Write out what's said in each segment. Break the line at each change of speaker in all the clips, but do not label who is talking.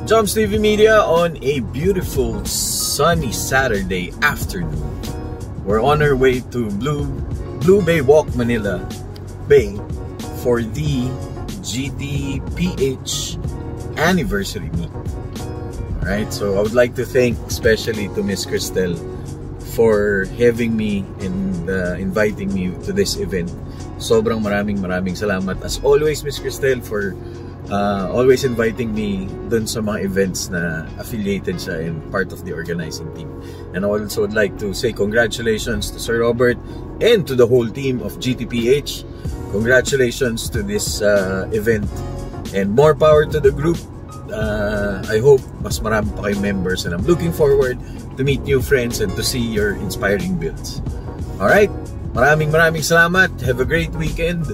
Joms TV Media on a beautiful sunny Saturday afternoon. We're on our way to Blue Bay Walk Manila Bay for the GTPH anniversary meet. Alright, so I would like to thank especially to Miss Cristel for having me and inviting me to this event. Sobrang maraming salamat as always, Miss Cristel, for always inviting me dun sa mga events na affiliated siya and part of the organizing team. And I also would like to say congratulations to Sir Robert and to the whole team of GTPH. Congratulations to this event and more power to the group. I hope mas marami pa kayong members and I'm looking forward to meet new friends and to see your inspiring builds. Alright, maraming salamat. Have a great weekend.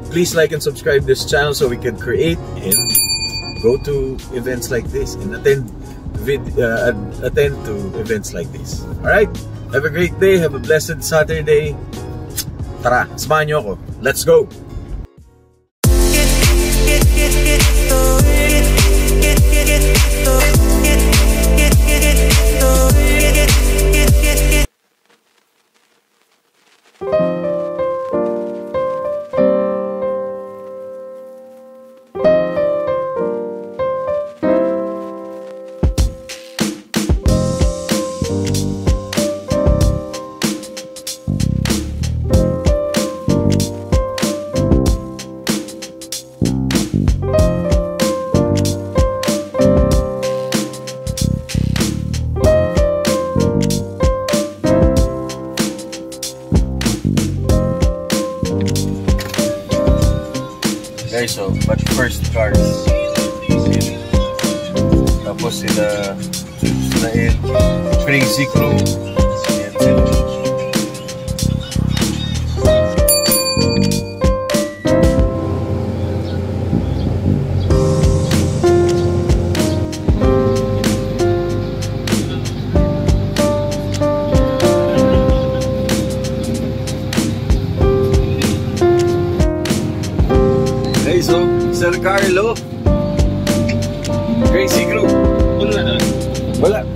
Please like and subscribe this channel so we can create and go to events like this and attend to events like this. Alright, have a great day. Have a blessed Saturday. Tara, samahan niyo ako. Let's go! Guys, so but first cars tapos sila Crazy Crew and sila so, Sir Carlo, Crazy Crew. Wala.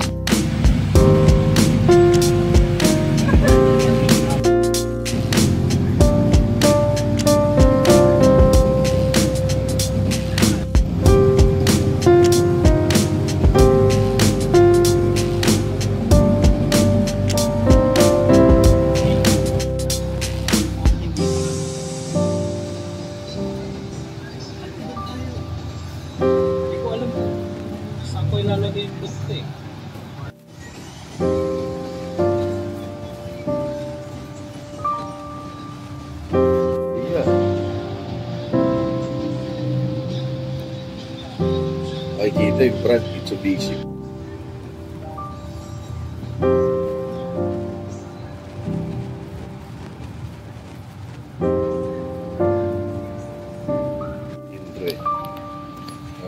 Ilalagay yung book eh.
Yeah. Ay, kita yung brand Mitsubishi.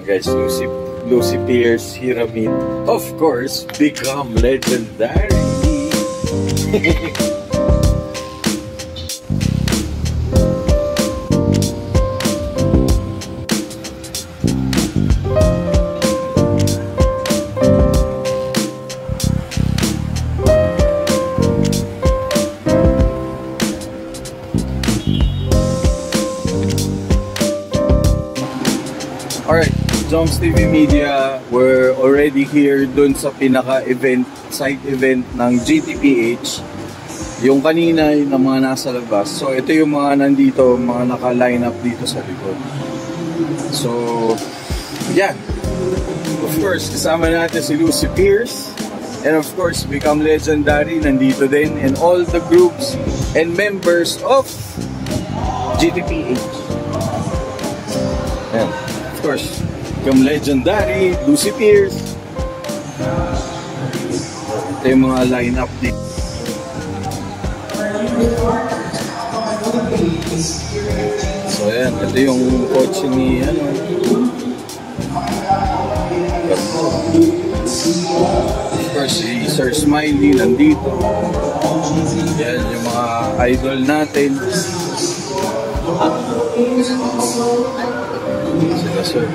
Guys, Lucy Pierce, Hiramit, of course, become legendary. Alright, Joms TV Media, we're already here dun sa pinaka-event, side event ng GTPH. Yung kanina, yung mga nasa labas. So, ito yung mga nandito, mga naka-line up dito sa likod. So, yan. Of course, kasama natin si Lucy Pierce. And of course, Become Legendary, nandito din. And all the groups and members of GTPH. Yan. Of course, Become Legendary, Lucy Pierce. Ito yung mga line-up dito. So ayan, ito yung kotse ni of course, si Sir Smiley nandito. Yan yung mga idol natin. Sila sir.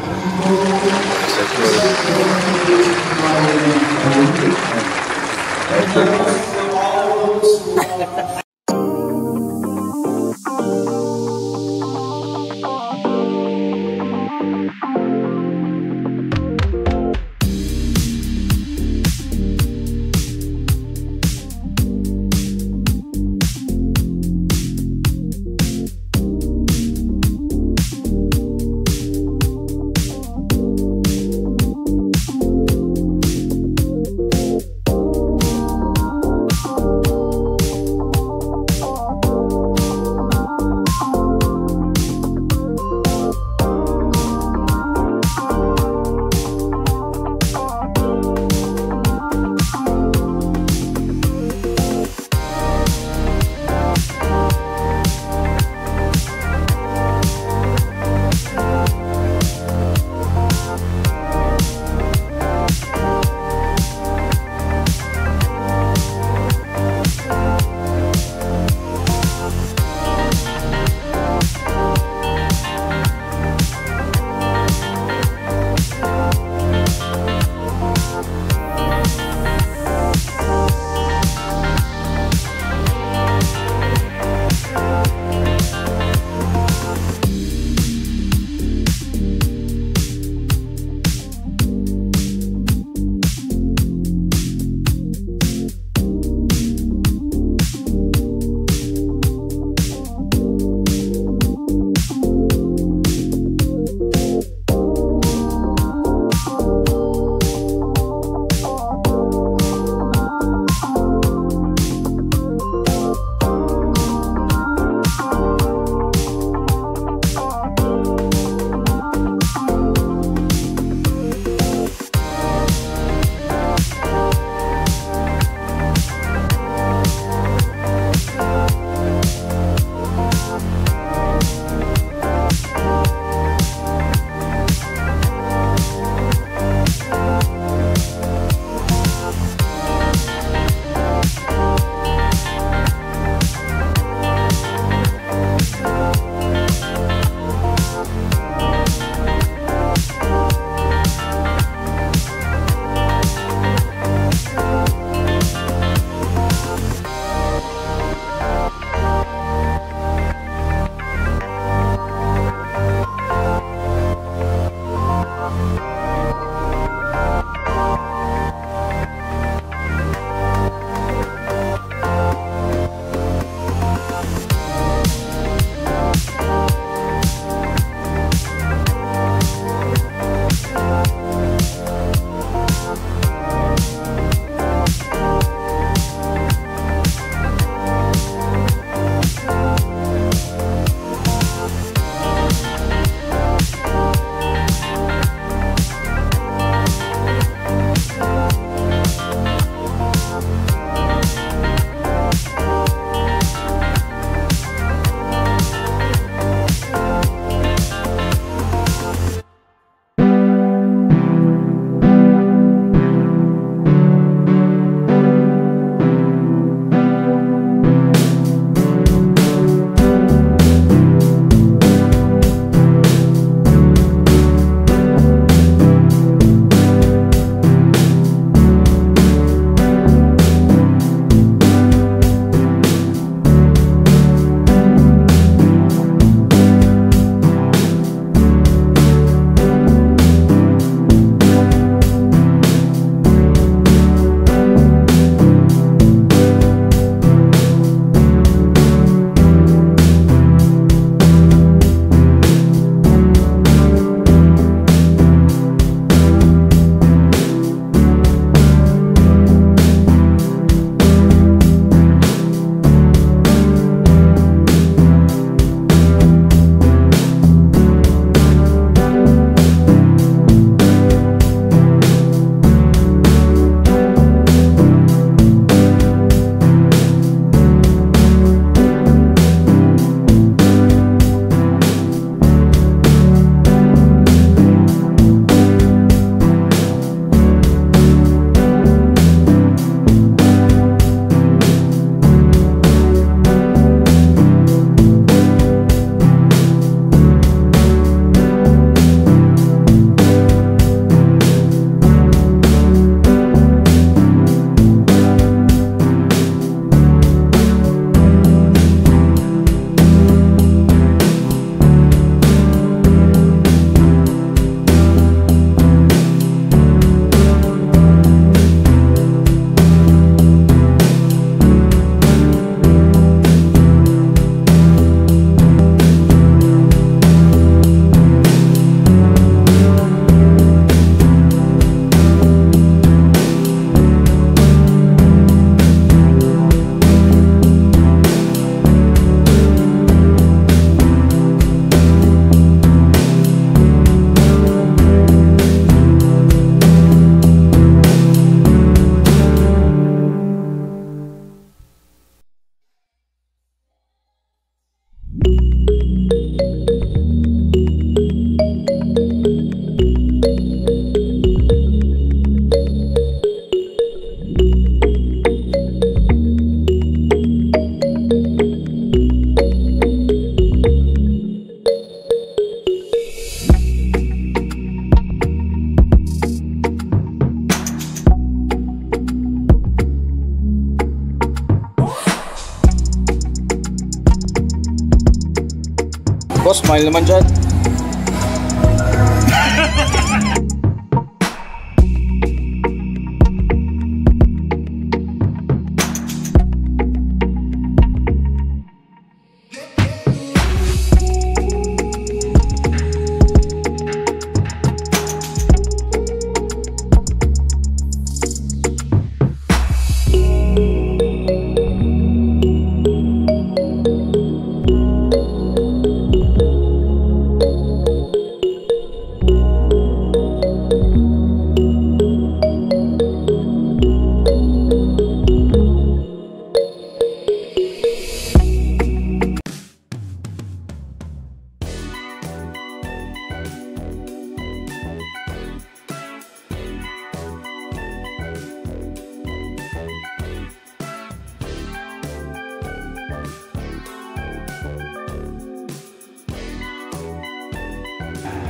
Boss, smile naman dyan.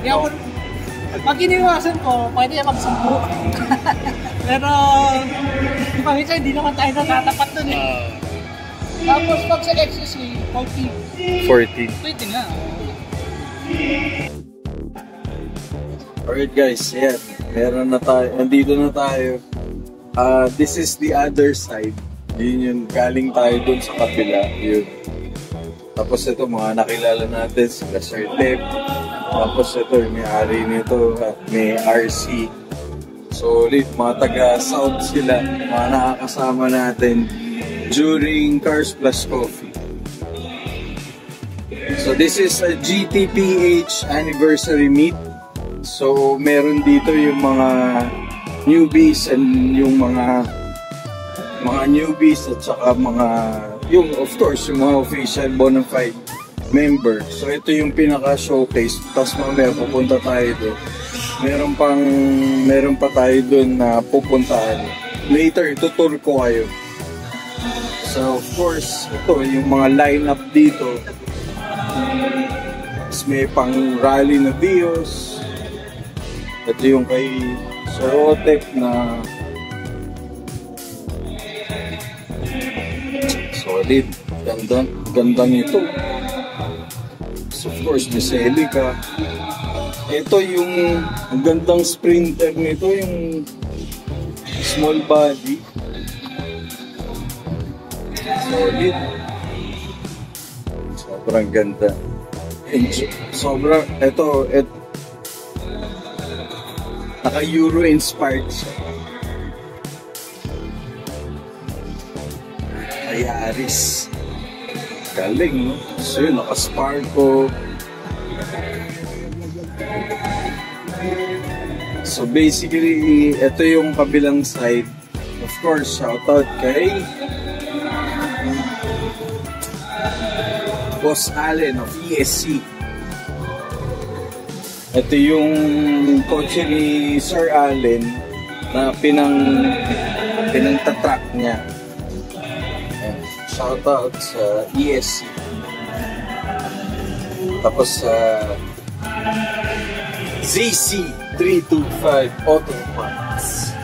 Yung, pag iniwasan ko, pwede magsumpo. Pero, minsan hindi naman tayo natatapat dun eh. Tapos pag sa ecstasy, 40. Pwede nga.
Alright guys, yan. Meron na tayo. Nandito na tayo. This is the other side. Yun yung galing tayo dun sa kabila. Yun. Tapos ito, mga nakilala natin, sila Sir Tep. Tapos ito, yung may-ari nito at may RC. So ulit, mga taga-South sila, mga nakakasama natin during Cars Plus Coffee. So this is a GTPH anniversary meet. So meron dito yung mga newbies and yung mga newbies at saka yung of course yung mga official bona fide member. So ito yung pinaka-showcase. Tapos mamaya pupunta tayo doon. Meron pa tayo doon na pupuntahan. Later, tutur ko kayo. So of course, ito yung mga lineup dito. Tapos may pang rally na Dios. Ito yung kay Sir Otep na solid. Ganda nito. So of course, may Celica. Ito yung ang gandang sprinter nito, yung small body. Solid. Sobrang ganda. Sobrang, ito naka-Euro inspired siya. Yaris. Galing, no? So yun, naka-Sparko. So basically, ito yung kabilang side. Of course, shoutout kay Boss Allen of ESC. Ito yung kotse ni Sir Allen na pinang-tatrack niya. Shoutout sa ESC. Tapos sa ZC325 Auto Parts.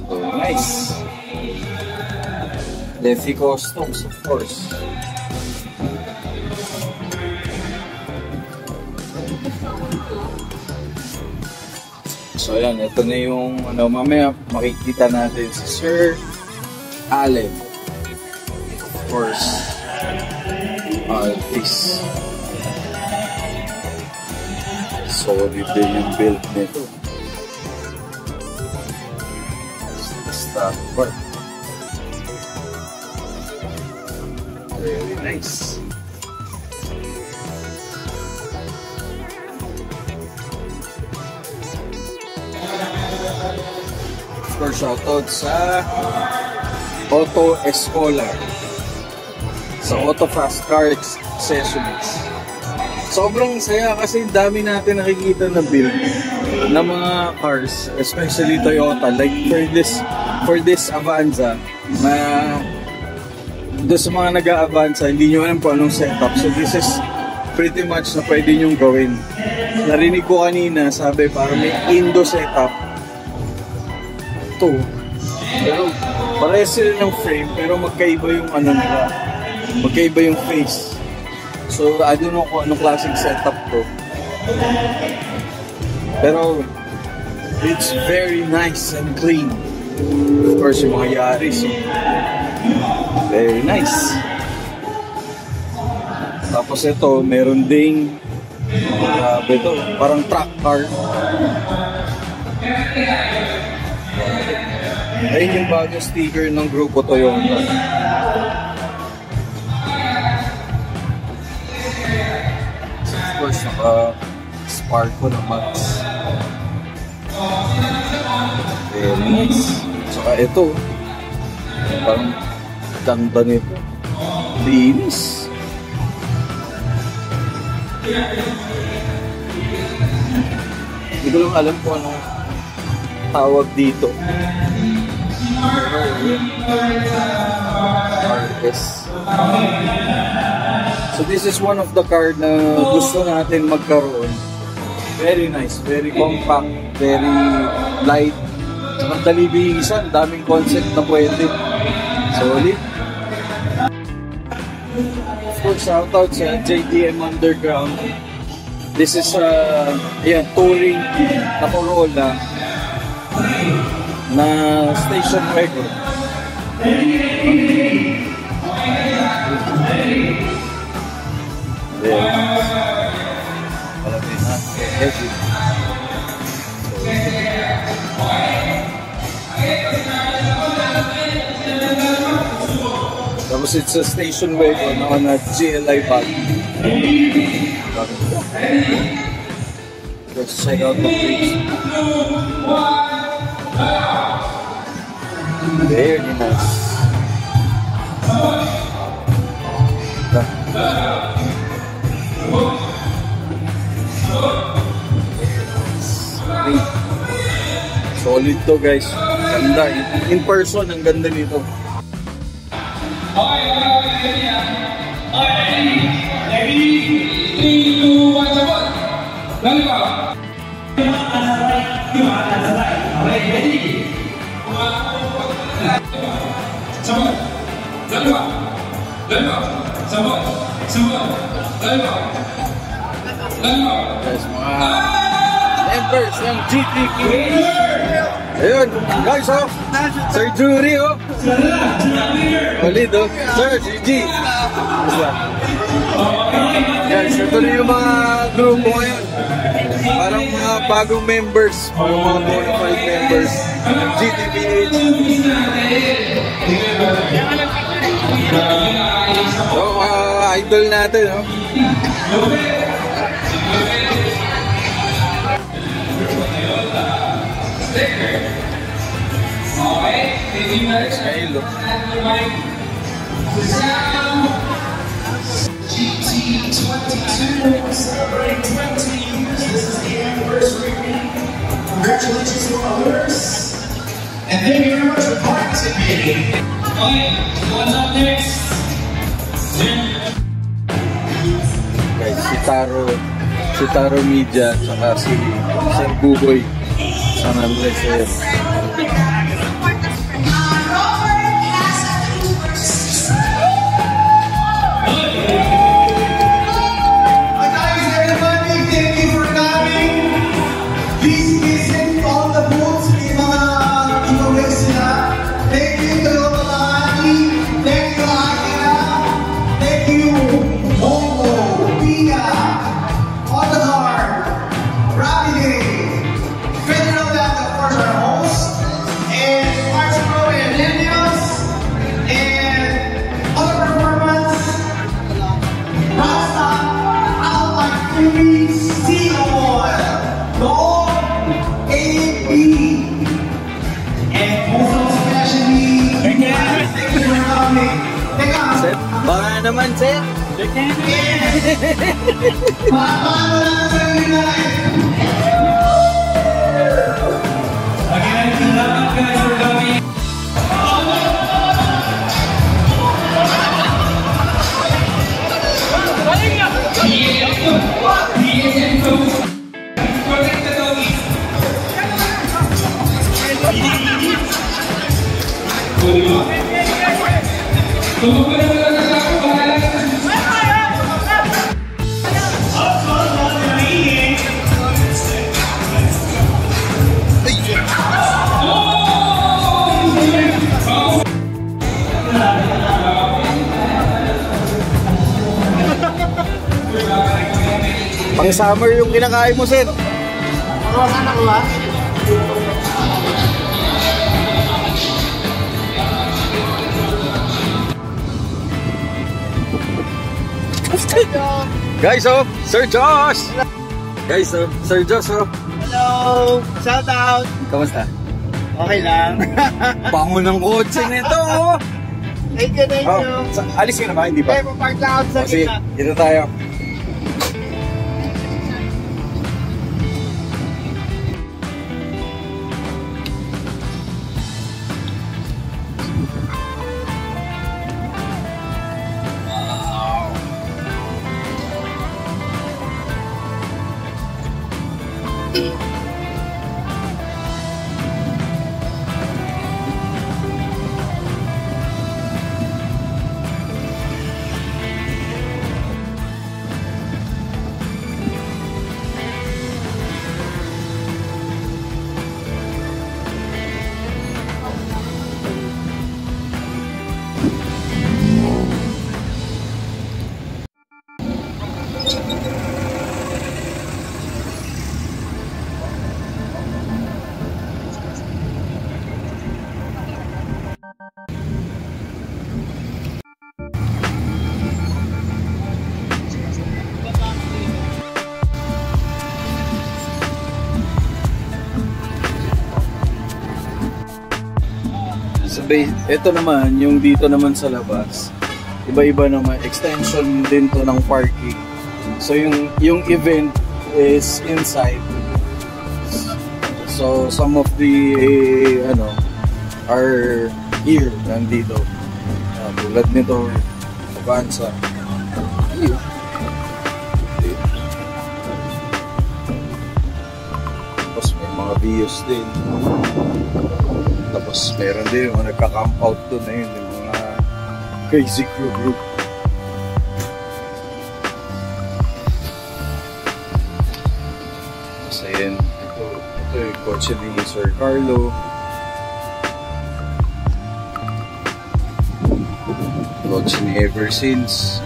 So nice. Leffy Customs, of course. So ayan, ito na yung mamaya makikita natin si Sir Allen. Of course, this solid din yung build nito. Stop part. Very nice. Of course, shoutout sa Auto Escolar, sa Auto Fast Car Accessories. Sobrang saya kasi dami natin nakikita na build na mga cars, especially Toyota, like for this Avanza na doon sa mga nag-a-Avanza, hindi nyo alam kung anong setup. So this is pretty much na pwede nyong gawin. Narinig ko kanina, sabi parang may Indo setup. Ito, Pero parehas sila ng frame, pero magkaiba yung ano nila. Magkaiba yung face. So, I don't know kung anong klaseng setup to. Pero, it's very nice and clean. Of course, yung mga Yaris. Very nice. Tapos ito, meron ding grabe to, parang truck car. Ayun yung bagong sticker ng grupo Toyota. Of course, naka-sparko na max. Very nice. Saka ito, parang ganda nito. Linis. Hindi ko lang alam kung anong tawag dito. RS. So this is one of the car na gusto natin magkaroon. Very nice, very compact, very light. Saka dali bihisan, daming concept na pwede. Solid. Of course, shoutout sa JDM Underground. This is ayan, touring na Corolla na station wagon. Ayan. Malapit na. Heavy. Tapos it's a station wagon on a GLI bag. Let's check out the place. Very nice. Solid to, guys. Ganda. In person, ang ganda nito. Guys, mga members ng GTK. Ayun, guys, oh. Sir Jury, oh. Solid, oh. Sir, si G. Guys, ito na yung mga grupo ngayon. Parang mga bagong members. Parang mga bonafide members ng GTPH. So, mga idol natin, oh. Nice kayo.
GT22 celebrating 20 years. This is the anniversary. Congratulations to our winners. And thank you very much for participating. Okay, what's up next?
Guys, si Taro Media, saka si Sir Buboy. Sana bless you.
Baka naman, sir.
Summer yung kinakain mo, sir.
Ano ka nakuha?
Guys, oh, Sir Josh! Guys, oh, Sir Josh, oh.
Hello! Shout out!
Kamusta?
Okay lang.
Bango ng kotse nito, oh!
Thank you, thank you.
Alis ka na ba? Hindi pa?
Okay, papark lang ako sa
Sige,
gitna.
dito tayo. Sabay, ito naman, yung dito naman sa labas, iba-iba naman, extension din to ng parking. So yung event is inside. So some of the are here, nandito. Tulad nito, Avanza. Tapos may mga views din. Tapos meron din yung nagka-camp out doon na yun, yung mga crazy crew group. Tapos ayan, ito yung kotse ni Sir Carlo. Kotse ni Ever Since.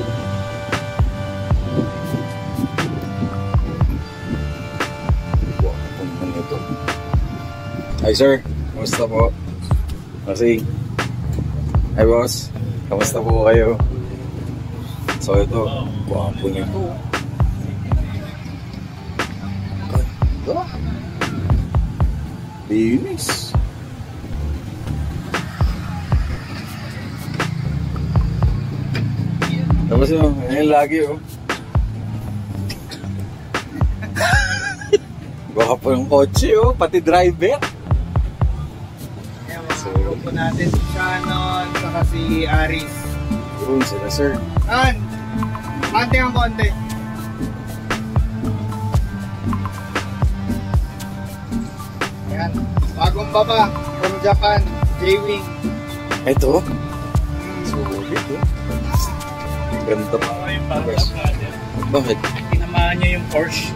Wow, ano ito? Hi sir! Kamusta po? Kasi, hi boss, kamusta po kayo? So ito, guwapo nito. Ganda. Linis. Tapos yun, ayun lagi oh. Guwapo yung kotse oh, pati driver.
Grupo natin si Shannon, saka si Aris.
Yun sila sir.
An! Konti ang konti. Ayan. Bagong baba from Japan, J-Wing.
Ito? Sulit oh. Ganda pa. Bakit?
Tinamaan niya yung Porsche.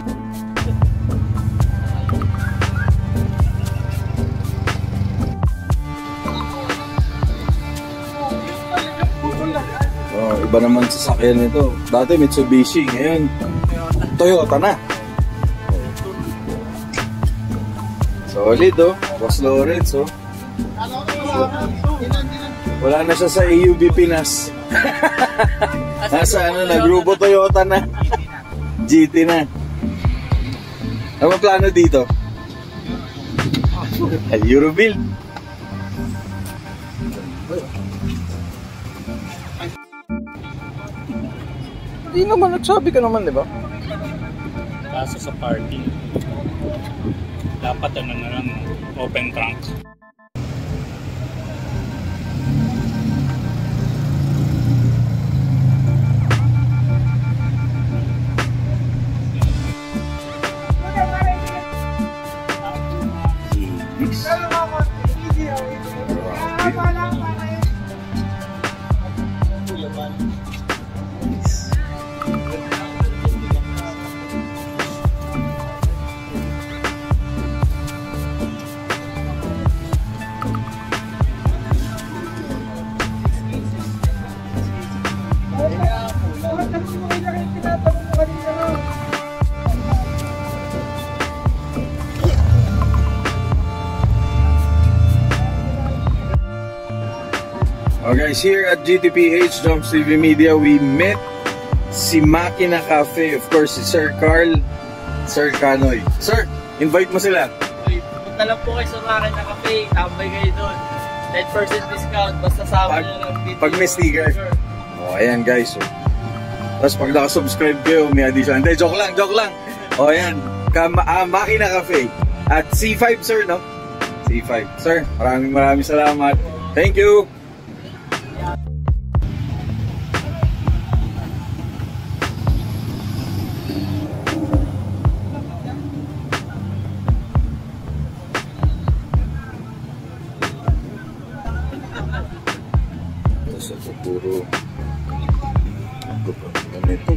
Oh, iba naman sasakyan nito. Dati Mitsubishi, ngayon Toyota na. Solid oh, Boss Lawrence oh. Wala na siya sa AUB Pinas. Nasa ano na, Grupo Toyota na. GT na. Ano plano dito? Eurobuild. Hindi naman, nagsabi ka naman, di ba?
Kaso sa parking, dapat ano na lang, open trunk.
guys, here at GTPH, Jumps TV Media, we met si Makina Cafe. Of course, si Sir Carl, Sir Canoy. Sir, invite mo sila.
Punta lang po kayo sa Makina Cafe, tambay kayo doon. 10% discount, basta sama nyo lang dito.
Pag may sticker. Oh, ayan guys. So. Tapos pag nakasubscribe kayo, may addition. Hindi, joke lang. Oh, ayan. Makina Cafe. At C5, sir, no? C5. Sir, maraming salamat. Thank you. Sa puro ano ito?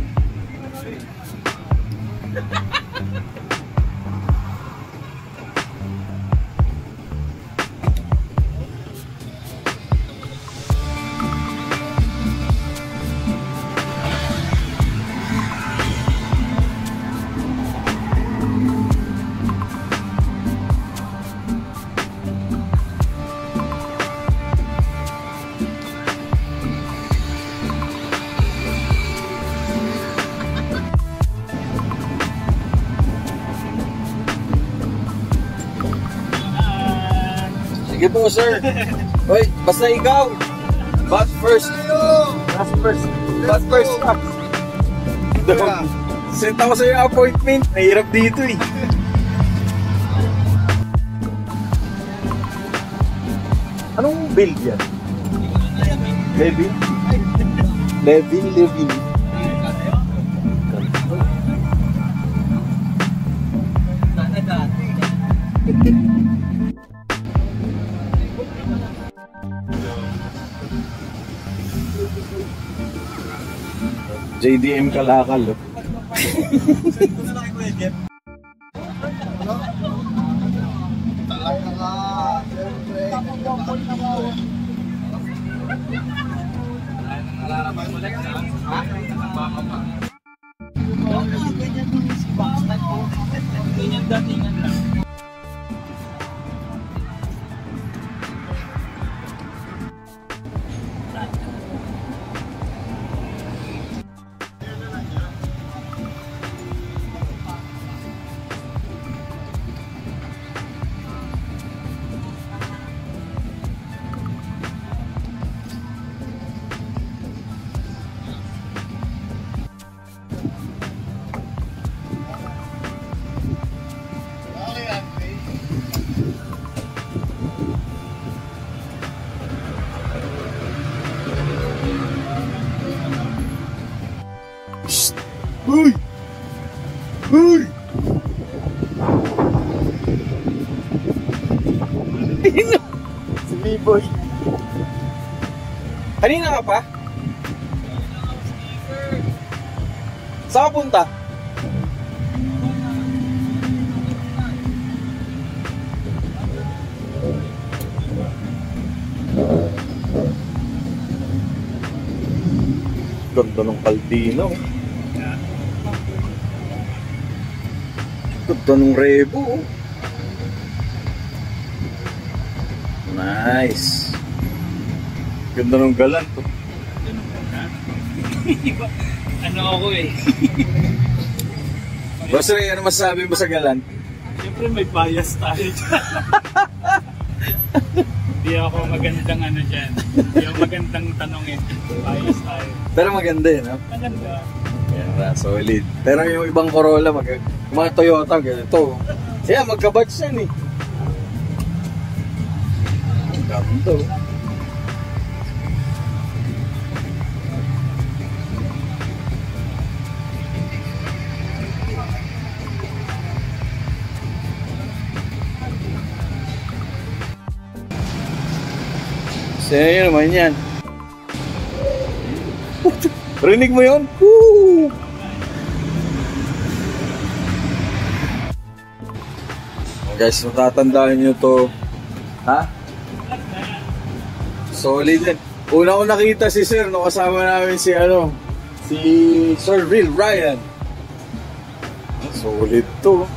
Sige po, sir. Hoy, basta ikaw. But first. But first. Set ako sa yung appointment. Nahirap dito eh. Anong build yan? Levin? Levin. JDM Kalakal.
Ganyan datingan lang.
Uy! Si B-Boy. Kanina ka pa? Saan ka punta? Ganda ng Caldino. Ganda ng Revo. Nice. Ganda ng Galant.
Ano ako eh.
Boss Ray, ano masasabi mo sa Galant?
Siyempre may bias tayo dyan. Hindi ako magandang ano dyan. Hindi ako magandang tanongin. Bias tayo.
Pero maganda yun, no?
Maganda.
Yeah, solid. Pero yung ibang Corolla, mga Toyota, ganito. Kaya magka-batch yan eh. Ganito. Sa'yo naman yan. Rinig mo yun? Woo! Guys, matatandaan nyo to. Ha? Solid yan. Una ko nakita si Sir, no, kasama namin si Sir Will Ryan. Solid to.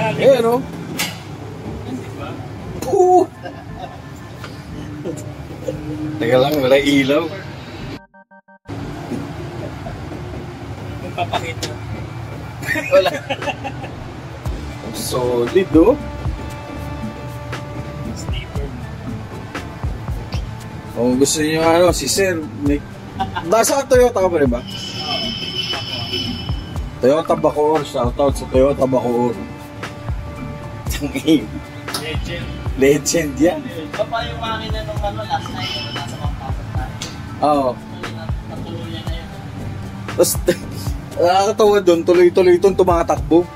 Dali.
Eh, ano? Oo. Teka lang, wala ilaw.
Kung papakita.
Wala. Solid, oh.
Sleeper.
Kung gusto niyo ano, si Sir, nasa Toyota ka pa rin ba? Toyota Bacoor, shoutout sa Toyota Bacoor.
Legend.
Legend yan.
Ito pa yung makina nung last night, nasa Pampasok tayo.
Oo.
Natuluyan na yun.
Tapos, nakakatawa doon, tuloy-tuloy itong tumatakbo.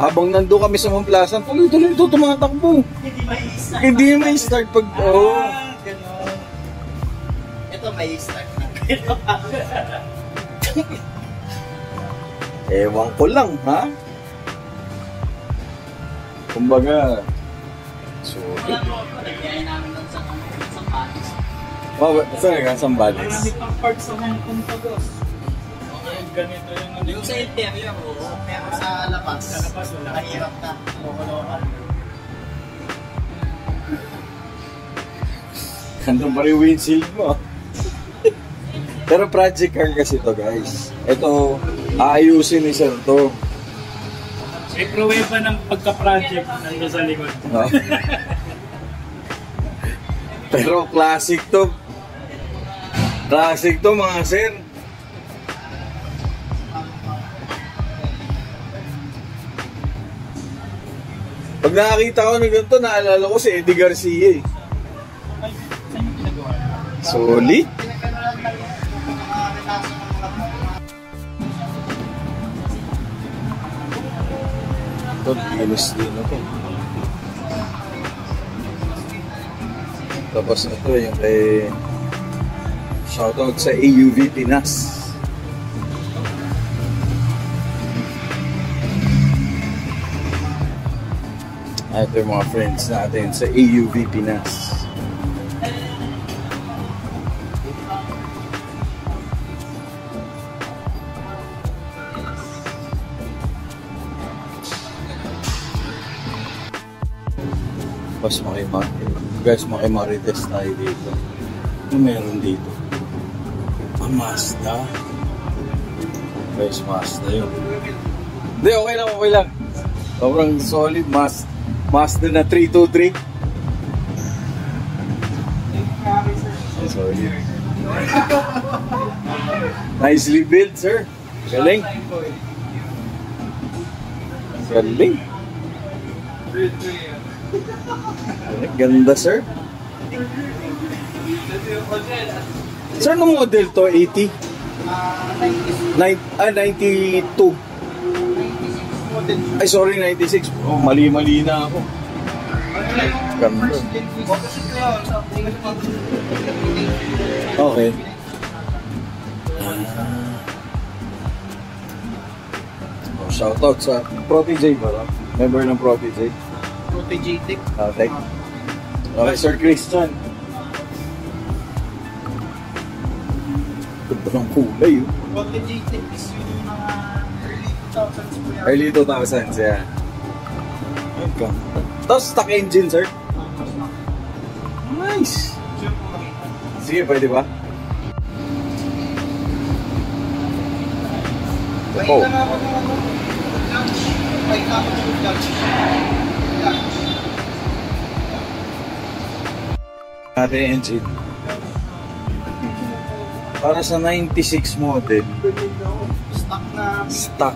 Habang nandun kami sa Mamplasan, tuloy-tuloy itong tumatakbo.
Hindi may start.
Hindi may start pag... Oo.
Ganon. Ito may start na.
Ewan ko lang, ha? Kumbaga...
Alam mo, nagbiyahe namin doon sa Paris.
Saan ka? Sambales?
Marami pang parts sa Hong Kong to, boss. Ganito yung ano.
Yung sa interior, oo. Pero sa labas,
wala.
mahirap na. Loko-lokan.
Andun pa rin windshield mo. Pero project car kasi to, guys. Ito, aayusin ni Sir to.
May pruweba ng pagka-project nando sa likod.
No? Pero classic to. Classic to, mga sir. Pag nakakita ko na ganito, naalala ko si Eddie Garcia eh.
Saan yung ginagawa?
Solid. Ito, linis din ako. Tapos ito yung kay shoutout sa AUV Pinas. Ito yung mga friends natin sa AUV Pinas. Guys, makimarites tayo dito. Ano meron dito? Mazda. Guys, Mazda yun. Hindi, okay lang. Sobrang solid. Mazda na 323. Solid. Nicely built, sir. Galing. Ganda, sir. Sir, anong model to? 80? 92. Ay, sorry, 96. Oh, mali-mali na ako. Ganda. Okay. Shoutout sa Protege ba? Member ng Protege.
Protege.
Okay. Okay, Sir Christian. Ganda ng kulay yun.
Protege is yung mga
Early 2000s, yeah. Okay. Tapos stock engine, sir. Nice. Sige, pwede ba? Oh. Ating engine. Para sa 96 model. Stock.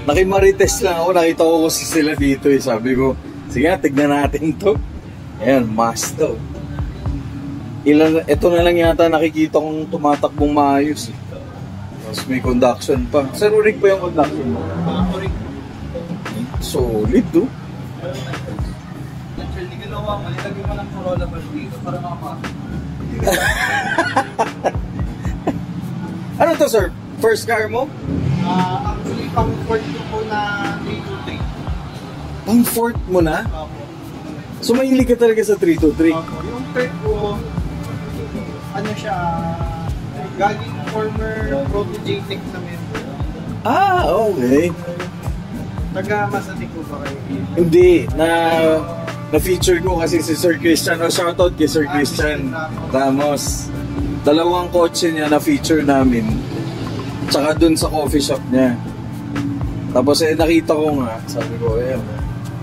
Nakimarites lang ako. Nakita ko kasi sila dito eh. Sabi ko, sige na, tignan natin to. Ayan, Mazda. Ito na lang yata nakikita kong tumatakbong maayos eh. Tapos may conduction pa. Sir, urig pa yung conduction mo? Solid do.
Actually, ginawa mo, nilagay mo ng Corolla ba dito para makapasok.
Ano to, sir? First car mo?
Actually, pang-port ko na 323.
Pang fourth mo na?
Opo.
So mahilig ka talaga sa 323?
Opo. Yung third ko, ano siya, gaging
former Prodigy Tech na member.
Ah, okay.
Taga-Masatik ko ba kayo?
Hindi, na-feature ko kasi si Sir Christian. Shoutout kay Sir Christian Ramos. Dalawang kotse niya na-feature namin. Tsaka dun sa coffee shop niya. Tapos nakita ko nga, sabi ko,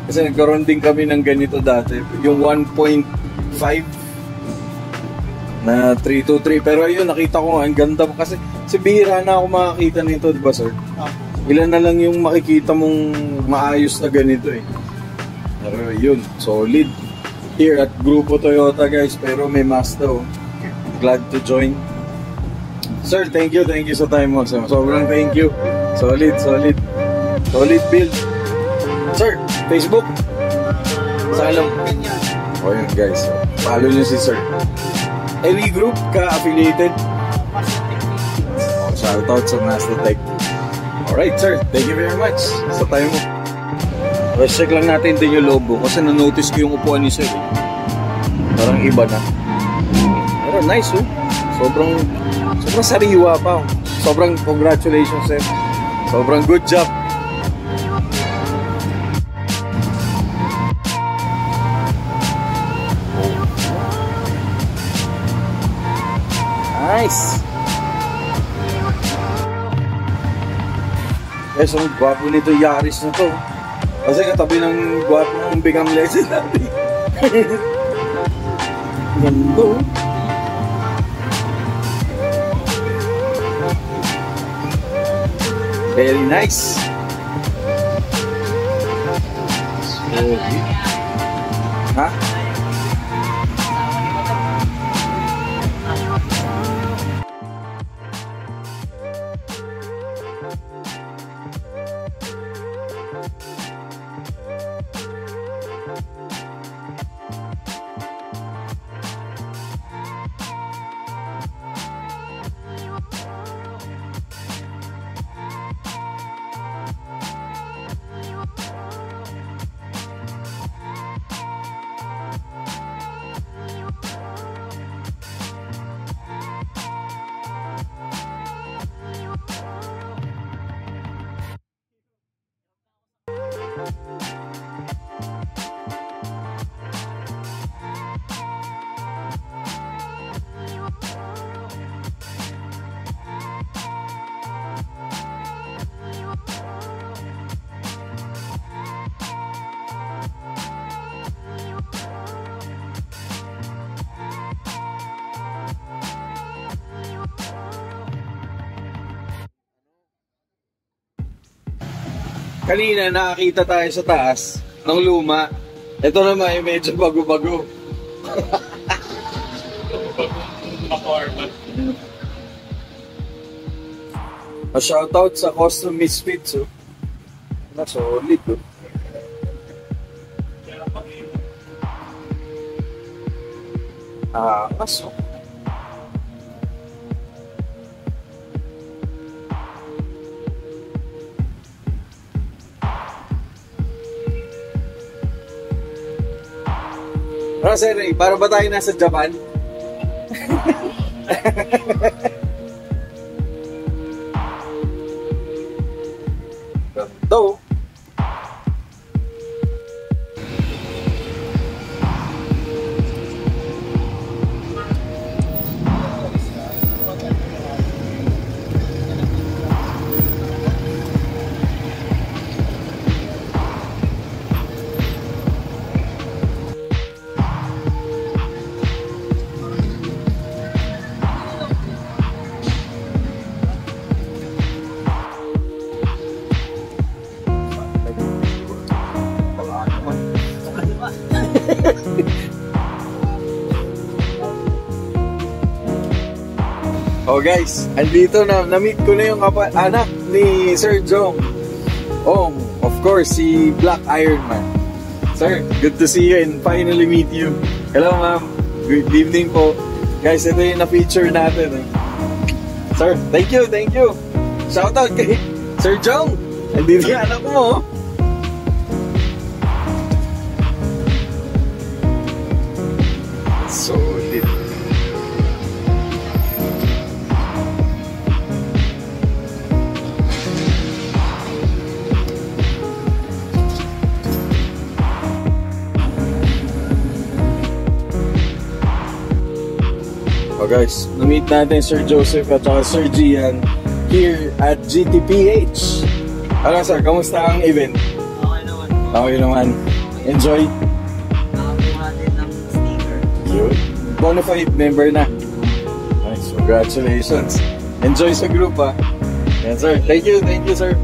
kasi nagkaroon din kami ng ganito dati. Yung 1.5 na 323. Pero yun, nakita ko nga, ang ganda. Kasi bihira na ako makakita nito, di ba sir? Ilan na lang yung makikita mong maayos na ganito eh. Pero yun, solid. Here at Grupo Toyota guys, pero may Mazda oh. Glad to join. Sir, thank you sa time mo. Sobrang thank you. Solid build. Sir, Facebook? Saan lang? O yun guys, follow nyo si sir. Any group ka-affiliated? Shoutout sa Mazda Tech. Alright sir, thank you very much sa time mo. Let's check lang natin din yung logo kasi na-notice ko yung upuan ni sir. Parang iba na. Pero nice oh. Sobrang sariwa pa. Sobrang congratulations sir. Sobrang good job. Nice. So ang gwapo nito Yaris na to. Kasi katabi ng gwapo ng Become Legend natin. Ganda. Very nice. Ha? Kanina nakakita tayo sa taas ng luma. Ito naman ay medyo bago-bago. Shoutout sa Custom Misfits oh. Na solid oh. Kaso sir, para ba tayo nasa Japan? Ganto. Oh guys, andito na, na-meet ko na yung anak ni Sir Jong. Oh, of course, si Black Iron Man. Sir, good to see you and finally meet you. Hello ma'am, good evening po. Guys, ito yung na-feature natin. Sir, thank you. Shoutout kay Sir Jong. Andito yung anak mo. Solid. Oh guys, na-meet natin Sir Joseph at saka Sir Gian here at GTPH. Ano sir, kamusta ang event?
Okay naman po.
Okay naman. Enjoy?
Nakakuha din ng sticker.
Yun. Bonafide member na. Nice, congratulations. Enjoy sa group ha. Yan sir, thank you sir.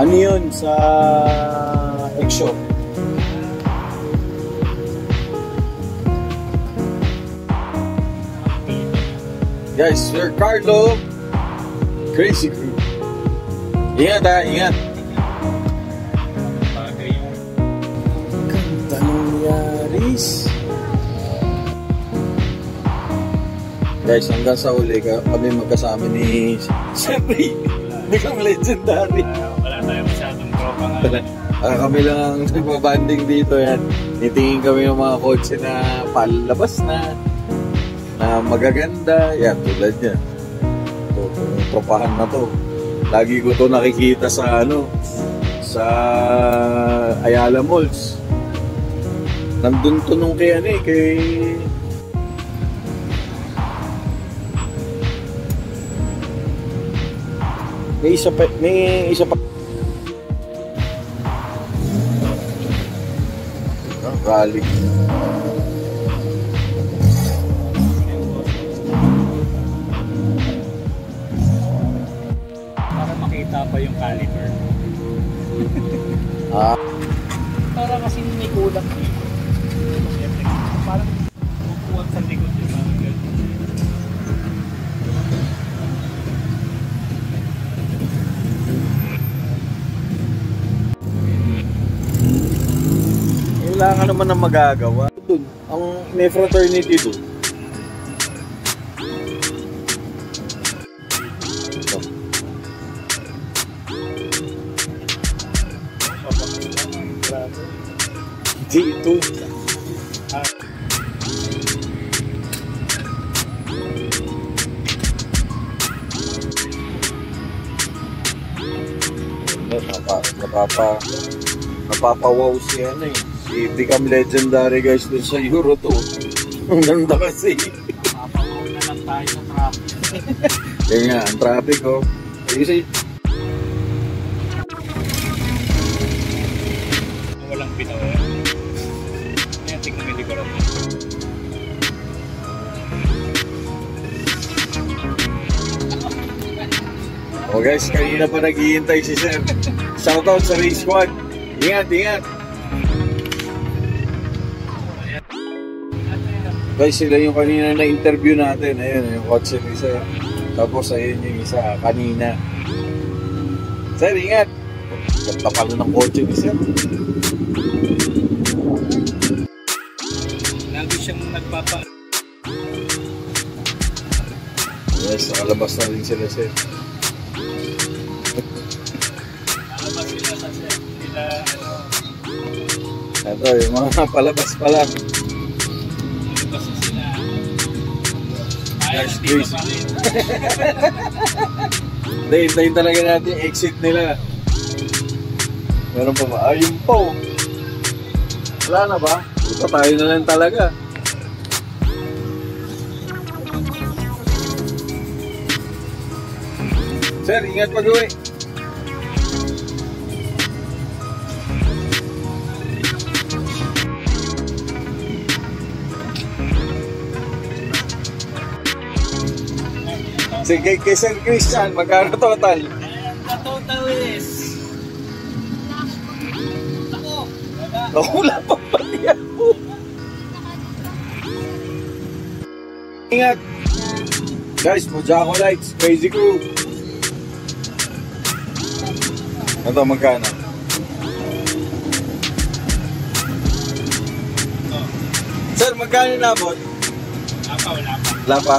Ano yun sa Exo? Guys, Sir Carlo, Crazy Crew. Ingat ha, ingat.
Bagay yung
Ganda ng Yaris. Guys, hanggang sa uli kami magkasama ni Siyempre, biglang legendary.
wala tayong masyadong tropa nga.
Kami lang ang nagbabanding dito yan. Nitingin kami ng mga kotse na palabas na magaganda. Yan, tulad yan. Itong tropahan na to. Lagi ko to nakikita sa sa Ayala Malls. Nandun to nung kay May isa pa. Rally.
Para makita pa yung caliper.
Para kasing may kulang.
Siyempre, parang bubuwag sa likod yung mga ganun.
Wala ka naman ang magagawa. Doon, ang may fraternity doon. Ito. Dito. Napapawaw si si Become Legendary guys dun sa Euro to. Ang ganda kasi.
Papawaw na lang tayo sa traffic.
Yan nga, ang traffic Kasi
Walang bitaw yan. Ayan, tignan mo yung likuran mo.
guys, kanina pa naghihintay si Sir. Shoutout sa Race Squad. Ingat. Guys, sila yung kanina na interview natin. Ayun, yung kotse ni Sir. Tapos ayun yung isa kanina. Sir, ingat. Ganda pala ng kotse ni Sir.
Lagi siyang nagpapa...
Yes, nakalabas na rin sila, Sir.
Alabas sila sa set. Sila,
Ito, yung mga palabas pa lang.
alabas na sila. Ayaw,
Nice
dito
grace.
pa rin.
Hindi, hintayin talaga natin yung exit nila. Meron pa ba? Ayun po. Wala na ba? Ito tayo na lang talaga. Sir, ingat pag-uwi. Sige, kay Sir Christian, magkano total?
The total is...
Wala pa pala yan. Ingat! Guys, Mojaco Lights, Crazy Crew. Ito, magkano? Sir, magkano nabot?
Wala pa.
Wala pa.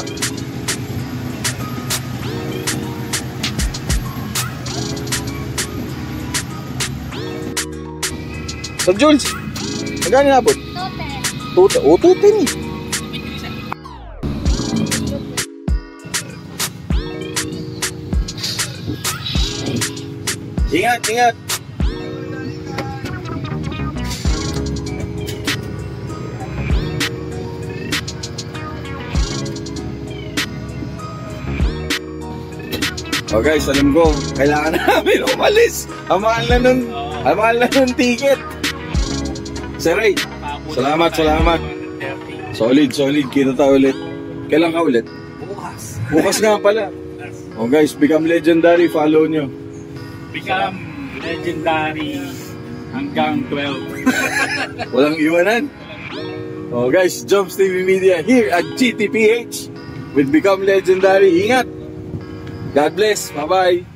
Sir Jules, magkano nabot? 210. Oh, 210 eh. Ingat, ingat. Oh guys, alam ko, kailangan namin umalis. Ang mahal na ng ticket. Sir Ray, salamat. Solid. Kita tayo ulit. Kailan ka ulit? Bukas nga pala. Oh guys, Become Legendary. Follow nyo.
Become Legendary hanggang 12.
Walang iwanan. Oh guys, Jumps TV Media here at GTPH with Become Legendary. Ingat. God bless. Bye-bye.